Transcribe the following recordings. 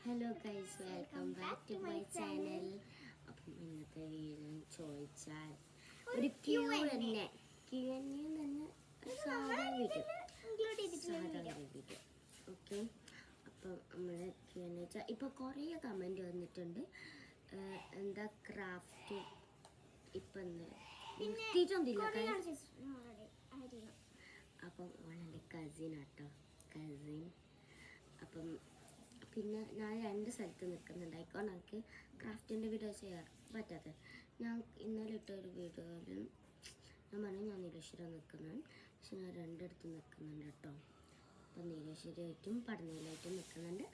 Hello guys, welcome back to my channel. അപ്പം ഇന്നത്തെ video ചോദിച്ചാൽ ഒരു ക്യൂ തന്നെ സാധാ വീഡിയോ ഓക്കെ. അപ്പം നമ്മൾ ക്യൂ എന്ന് വെച്ചാൽ ഇപ്പോൾ കുറേ കമൻറ്റ് വന്നിട്ടുണ്ട്. എന്താ ക്രാഫ്റ്റ് ഇപ്പം നിർത്തിയിട്ടൊന്നുമില്ല. അപ്പം അവളെൻ്റെ കസിൻ ആട്ടോ, കസിൻ. അപ്പം പിന്നെ ഞാൻ 2 സ്ഥലത്ത് നിൽക്കുന്നുണ്ട്. ആയിക്കോട്ടെ എനിക്ക് ക്രാഫ്റ്റിൻ്റെ വീഡിയോ ചെയ്യാൻ പറ്റാത്തത്. ഞാൻ ഇന്നലെ ഇട്ട ഒരു വീഡിയോയിൽ ഞാൻ പറഞ്ഞു ഞാൻ നീലേശ്വരം നിൽക്കുന്നത്, പക്ഷെ ഞാൻ 2 നിൽക്കുന്നുണ്ട് കേട്ടോ. അപ്പം നീലേശ്വരമായിട്ടും പടനയിലായിട്ടും നിൽക്കുന്നുണ്ട്.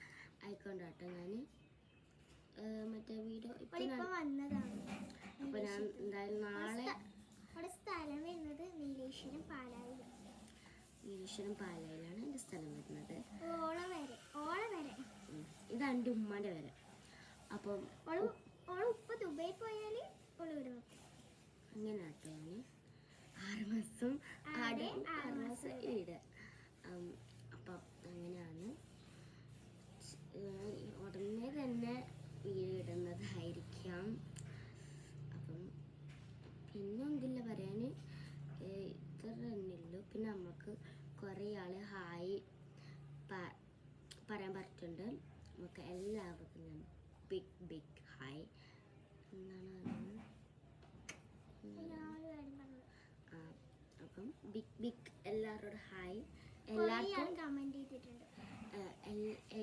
ആയിക്കോട്ടെ കേട്ടോ, ഞാൻ മറ്റേ വീഡിയോ ഇപ്പം വന്നതാണ്. അപ്പോൾ ഞാൻ എന്തായാലും നാളെ സ്ഥലം വരുന്നത് നീലേശ്വരം പാലായിലാണ്. നീലേശ്വരം പാലയിലാണ് എൻ്റെ സ്ഥലം വരുന്നത്. ഇതാണ് എൻ്റെ ഉമ്മാൻ്റെ വരെ. അപ്പം ഉപ്പ ദുബായി പോയാൽ അങ്ങനെ ആട്ടോ. ഞാൻ 6 മാസം 6 മാസം ഈട്. അപ്പം അങ്ങനെയാണ് ഉടനെ തന്നെ വീടിടുന്നതായിരിക്കാം. അപ്പം പിന്നെ ഒന്നില്ല പറയാൻ, ഇത്ര തന്നെയുള്ളൂ. പിന്നെ നമുക്ക് കുറേ ആൾ ഹായ് പറയാൻ പറ്റുന്നുണ്ട്. നമുക്ക് എല്ലാവർക്കും ഞാൻ ബിഗ് ഹായ് എന്താണ് അപ്പം ബിഗ് എല്ലാവരോടും ഹായ്. എല്ലാവർക്കും കമന്റ് ചെയ്തിട്ടുണ്ട്.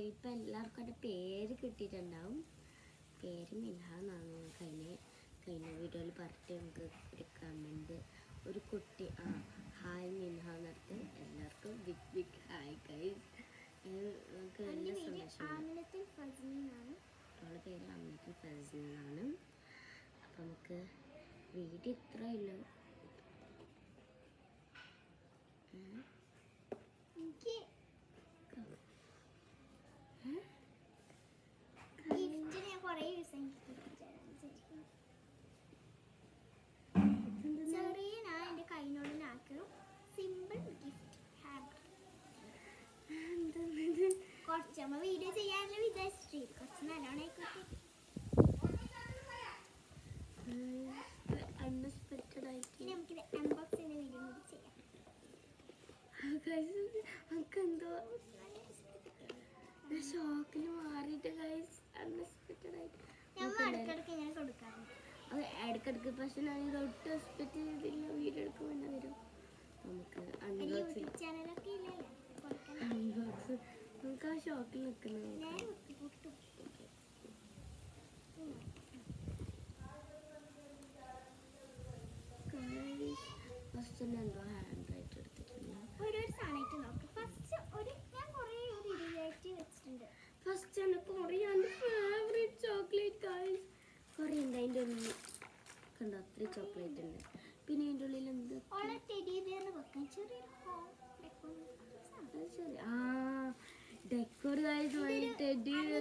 ഇപ്പം എല്ലാവർക്കും എൻ്റെ പേര് കിട്ടിയിട്ടുണ്ടാവും. പേര് മിൻഹ എന്നാണ്. കഴിഞ്ഞ വീഡിയോയിൽ പറഞ്ഞിട്ട് നമുക്ക് ഒരു കമൻറ്റ് ഒരു കുട്ടി ഹായ് മിൻഹ എന്നിട്ട് എല്ലാവർക്കും ബിഗ് ഹായ് ഗൈസ്. നമുക്ക് വലിയ സന്തോഷമാണ്. അവളുടെ പേര് അമിനത്തുൽ ഫസീൽ എന്നാണ്. അപ്പം നമുക്ക് വീഡിയോ ഇത്രയുള്ളൂ. സിമ്പിൾ ഗിഫ്റ്റ് കുറച്ചമ്മ വീഡിയോ ചെയ്യാനുള്ള വിചാരിച്ചിട്ട് കുറച്ച് നല്ലോണായിക്കോട്ടെ. അൺഎക്സ്പെക്റ്റഡ് ആയിട്ട് നമുക്കിത് അൺബോക്സിന്റെ വീഡിയോ കൂടി ചെയ്യാം. നമുക്ക് എന്തോ ഷോക്കിൽ മാറിയിട്ട് ഗൈസ്, അൺഎക്സ്പെക്റ്റഡ് ആയിട്ട് നമ്മൾ ഇടയ്ക്കിടയ്ക്ക് ഇങ്ങനെ കൊടുക്കാറുണ്ട്. അത് ഇടയ്ക്കിടയ്ക്ക്. പക്ഷെ ഞാൻ ഇത് ഒട്ടും എക്സ്പെക്ട് ചെയ്തില്ല. വീഡിയോ എടുക്കുമ്പോൾ തന്നെ വരും. നമുക്ക് യൂട്യൂബ് ചാനലൊക്കെ ഇല്ലല്ലോ അൺബോക്സ്. നമുക്ക് ആ ഷോക്കിൽ നിൽക്കുന്നത് ഫസ്റ്റ് തന്നെ എന്തോ ഹാൻഡ് റൈറ്റ് എടുത്തിട്ടില്ല. ഒരു സാധനമായിട്ട് നോക്കാം. ഫസ്റ്റ് ഞാൻ കുറേ ഒരു ഇടിയായിട്ട് വെച്ചിട്ടുണ്ട്. ഫസ്റ്റ് തന്നെ കുറേ എൻ്റെ ഫേവറേറ്റ് ചോക്ലേറ്റ് ഗൈസ് കുറേ ഉണ്ട്. അതിൻ്റെ ഉള്ളിൽ കണ്ടോ അത്രയും ചോക്ലേറ്റ് ഉണ്ട്. പിന്നെ അതിൻ്റെ ഉള്ളിൽ എന്ത് ടെഡി ബിയർ വെക്കാൻ ചെറിയ ഡെക്കോർ ഗൈസ്. Teddy bear